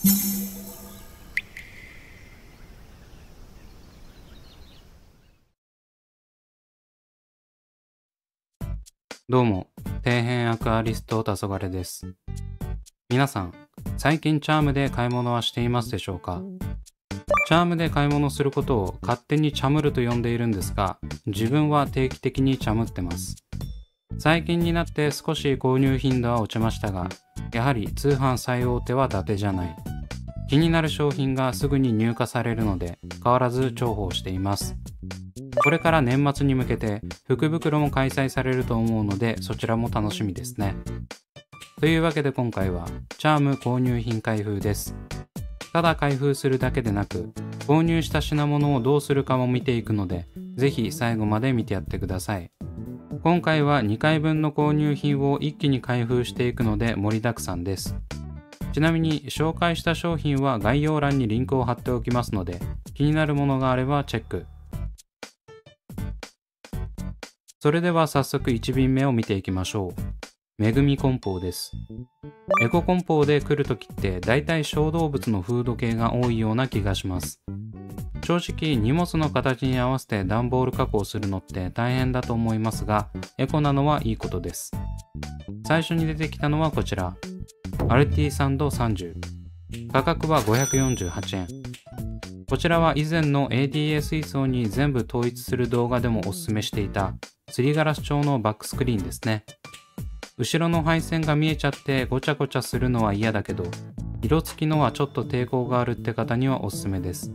どうも、底辺アクアリスト黄昏です。皆さん、最近チャームで買い物はしていますでしょうか？チャームで買い物することを勝手にチャムると呼んでいるんですが、自分は定期的にチャムってます。最近になって少し購入頻度は落ちましたが、やはり通販最大手は伊達じゃない。気になる商品がすぐに入荷されるので、変わらず重宝しています。これから年末に向けて福袋も開催されると思うので、そちらも楽しみですね。というわけで今回はチャーム購入品開封です。ただ開封するだけでなく、購入した品物をどうするかも見ていくので、ぜひ最後まで見てやってください。今回は2回分の購入品を一気に開封していくので盛りだくさんです。ちなみに紹介した商品は概要欄にリンクを貼っておきますので、気になるものがあればチェック。それでは早速1便目を見ていきましょう。めぐみ梱包です。エコ梱包で来るときってだいたい小動物のフード系が多いような気がします。正直荷物の形に合わせて段ボール加工するのって大変だと思いますが、エコなのはいいことです。最初に出てきたのはこちら、アルティサンド30。価格は548円。こちらは以前の ADA 水槽に全部統一する動画でもおすすめしていたすりガラス調のバックスクリーンですね。後ろの配線が見えちゃってごちゃごちゃするのは嫌だけど、色付きのはちょっと抵抗があるって方にはおすすめです。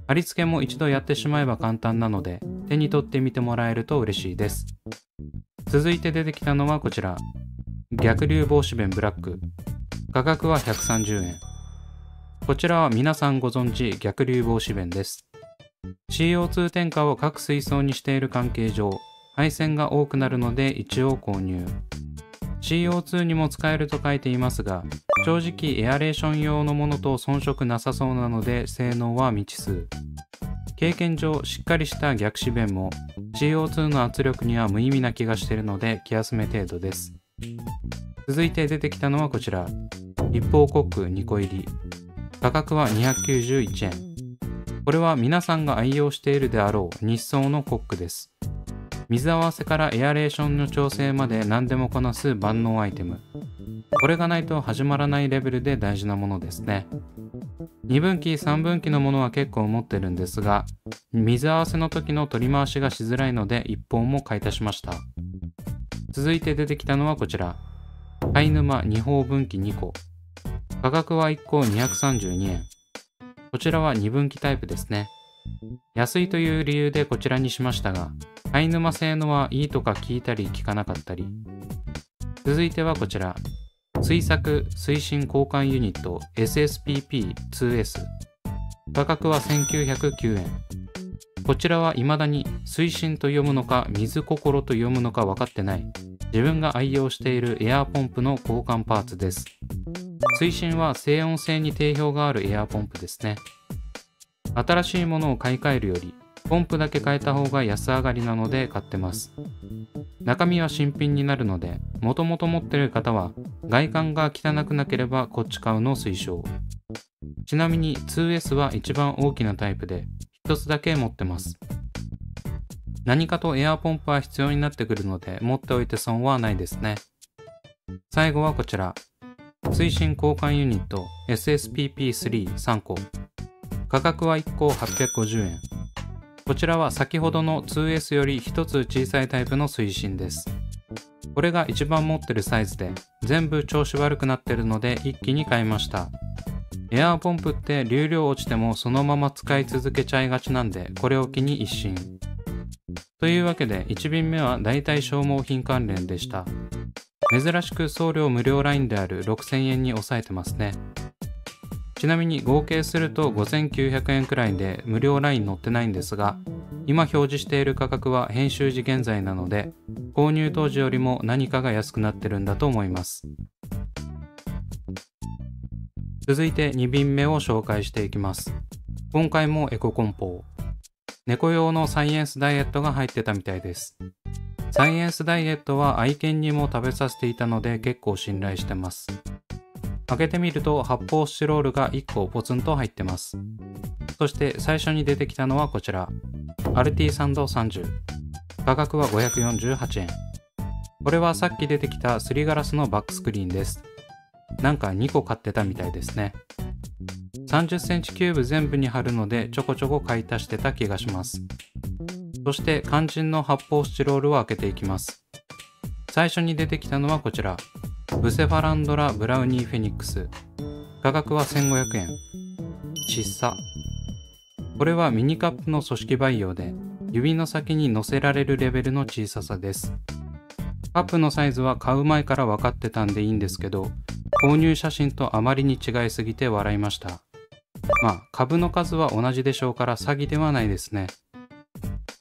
貼り付けも一度やってしまえば簡単なので、手に取ってみてもらえると嬉しいです。続いて出てきたのはこちら、逆流防止弁ブラック。価格は130円。こちらは皆さんご存知逆流防止弁です。CO2 添加を各水槽にしている関係上、配線が多くなるので一応購入。CO2 にも使えると書いていますが、正直エアレーション用のものと遜色なさそうなので性能は未知数。経験上しっかりした逆止弁も CO2 の圧力には無意味な気がしているので気休め程度です。続いて出てきたのはこちら、立方コック2個入り。価格は291円。これは皆さんが愛用しているであろう日双のコックです。水合わせからエアレーションの調整まで何でもこなす万能アイテム。これがないと始まらないレベルで大事なものですね。2分岐3分岐のものは結構持ってるんですが、水合わせの時の取り回しがしづらいので1本も買い足しました。続いて出てきたのはこちら、貝沼2方分岐2個。価格は1個232円。こちらは2分岐タイプですね。安いという理由でこちらにしましたが、貝沼製のはいいとか聞いたり聞かなかったり。続いてはこちら、水作推進交換ユニット SSPP2S。価格は1909円。こちらは未だに推進と読むのか水心と読むのか分かってない、自分が愛用しているエアーポンプの交換パーツです。推進は静音性に定評があるエアーポンプですね。新しいものを買い替えるよりポンプだけ変えた方が安上がりなので買ってます。中身は新品になるので、もともと持ってる方は外観が汚くなければこっち買うのを推奨。ちなみに 2S は一番大きなタイプで一つだけ持ってます。何かとエアーポンプは必要になってくるので持っておいて損はないですね。最後はこちら、推進交換ユニット SSPP3 3個。価格は1個850円。こちらは先ほどの 2S より一つ小さいタイプの推進です。これが一番持ってるサイズで、全部調子悪くなってるので一気に買いました。エアーポンプって流量落ちてもそのまま使い続けちゃいがちなんで、これを機に一新。というわけで1便目はだいたい消耗品関連でした。珍しく送料無料ラインである6000円に抑えてますね。ちなみに合計すると5900円くらいで無料ライン載ってないんですが、今表示している価格は編集時現在なので、購入当時よりも何かが安くなってるんだと思います。続いて2便目を紹介していきます。今回もエコ梱包。猫用のサイエンスダイエットが入ってたみたいです。サイエンスダイエットは愛犬にも食べさせていたので結構信頼してます。開けてみると発泡スチロールが1個ポツンと入ってます。そして最初に出てきたのはこちら、アルティサンド30。価格は548円。これはさっき出てきたすりガラスのバックスクリーンです。なんか2個買ってたみたいですね。30センチキューブ全部に貼るのでちょこちょこ買い足してた気がします。そして肝心の発泡スチロールを開けていきます。最初に出てきたのはこちら、ブセファランドラブラウニーフェニックス。価格は1500円。小さ。これはミニカップの組織培養で、指の先に乗せられるレベルの小ささです。カップのサイズは買う前から分かってたんでいいんですけど、購入写真とあまりに違いすぎて笑いました。まあ、株の数は同じでしょうから詐欺ではないですね。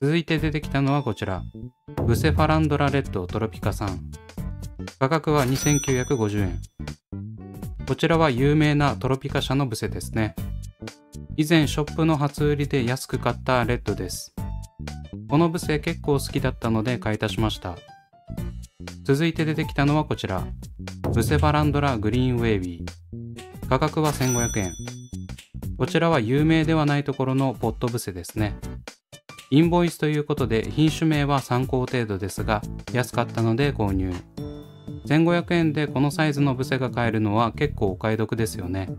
続いて出てきたのはこちら、ブセファランドラレッドトロピカさん。価格は2950円。こちらは有名なトロピカ社のブセですね。以前ショップの初売りで安く買ったレッドです。このブセ結構好きだったので買い足しました。続いて出てきたのはこちら、ブセファランドラグリーンウェイビー。価格は1500円。こちらは有名ではないところのポットブセですね。インボイスということで品種名は参考程度ですが、安かったので購入。1500円でこのサイズのブセが買えるのは結構お買い得ですよね。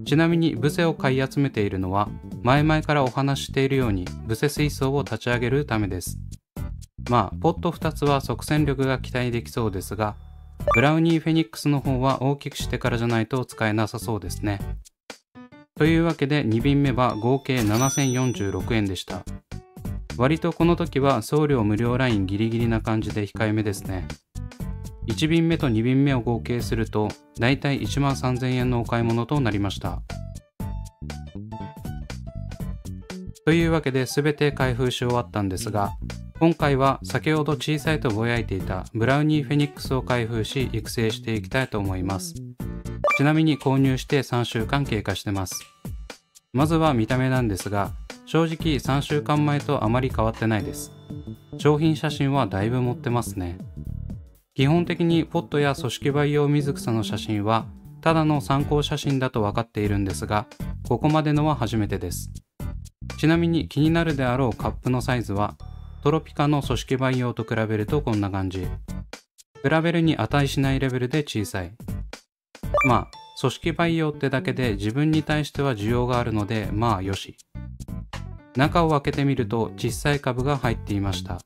ちなみにブセを買い集めているのは、前々からお話ししているようにブセ水槽を立ち上げるためです。まあ、ポット2つは即戦力が期待できそうですが、ブラウニーフェニックスの方は大きくしてからじゃないと使えなさそうですね。というわけで2便目は合計7046円でした。割とこの時は送料無料ラインギリギリな感じで控えめですね。1便目と2便目を合計するとだいたい1万3000円のお買い物となりました。というわけで全て開封し終わったんですが、今回は先ほど小さいとぼやいていたブラウニーフェニックスを開封し育成していきたいと思います。ちなみに購入して3週間経過してます。まずは見た目なんですが、正直3週間前とあまり変わってないです。商品写真はだいぶ載ってますね。基本的にポットや組織培養水草の写真はただの参考写真だと分かっているんですが、ここまでのは初めてです。ちなみに気になるであろうカップのサイズはトロピカの組織培養と比べるとこんな感じ。比べるに値しないレベルで小さい。まあ組織培養ってだけで自分に対しては需要があるのでまあよし。中を開けてみると小さい株が入っていました。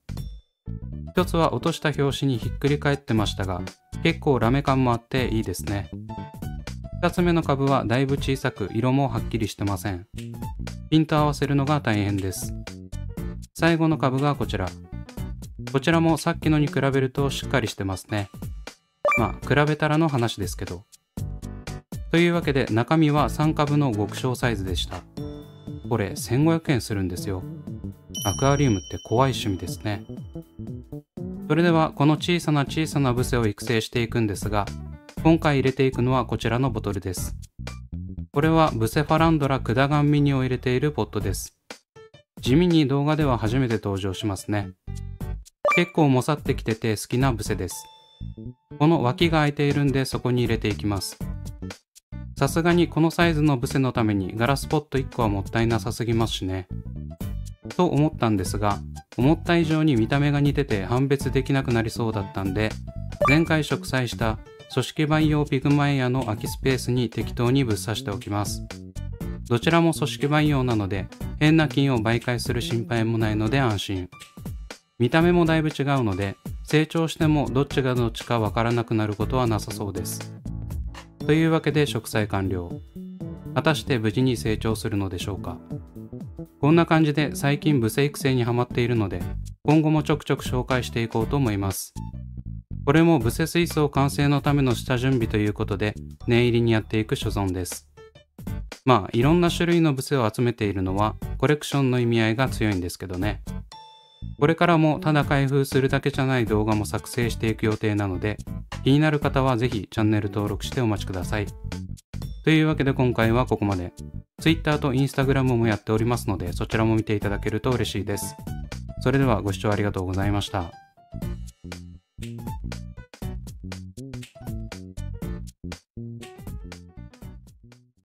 一つは落とした拍子にひっくり返ってましたが、結構ラメ感もあっていいですね。二つ目の株はだいぶ小さく色もはっきりしてません。ピンと合わせるのが大変です。最後の株がこちら。こちらもさっきのに比べるとしっかりしてますね。まあ比べたらの話ですけど。というわけで中身は3株の極小サイズでした。これ1500円するんですよ。アクアリウムって怖い趣味ですね。それではこの小さなブセを育成していくんですが、今回入れていくのはこちらのボトルです。これはブセファランドラクダガンミニを入れているポットです。地味に動画では初めて登場しますね。結構もさってきてて好きなブセです。この脇が空いているんでそこに入れていきます。さすがにこのサイズのブセのためにガラスポット1個はもったいなさすぎますしね。と思ったんですが、思った以上に見た目が似てて判別できなくなりそうだったんで、前回植栽した組織培養ピグマエアの空きスペースに適当にぶっ刺しておきます。どちらも組織培養なので変な菌を媒介する心配もないので安心。見た目もだいぶ違うので成長してもどっちがどっちかわからなくなることはなさそうです。というわけで植栽完了。果たして無事に成長するのでしょうか。こんな感じで最近ブセ育成にハマっているので今後もちょくちょく紹介していこうと思います。これもブセ水槽完成のための下準備ということで念入りにやっていく所存です。まあいろんな種類のブセを集めているのはコレクションの意味合いが強いんですけどね。これからもただ開封するだけじゃない動画も作成していく予定なので、気になる方はぜひチャンネル登録してお待ちください。というわけで今回はここまで。Twitter と Instagram もやっておりますのでそちらも見ていただけると嬉しいです。それではご視聴ありがとうございました。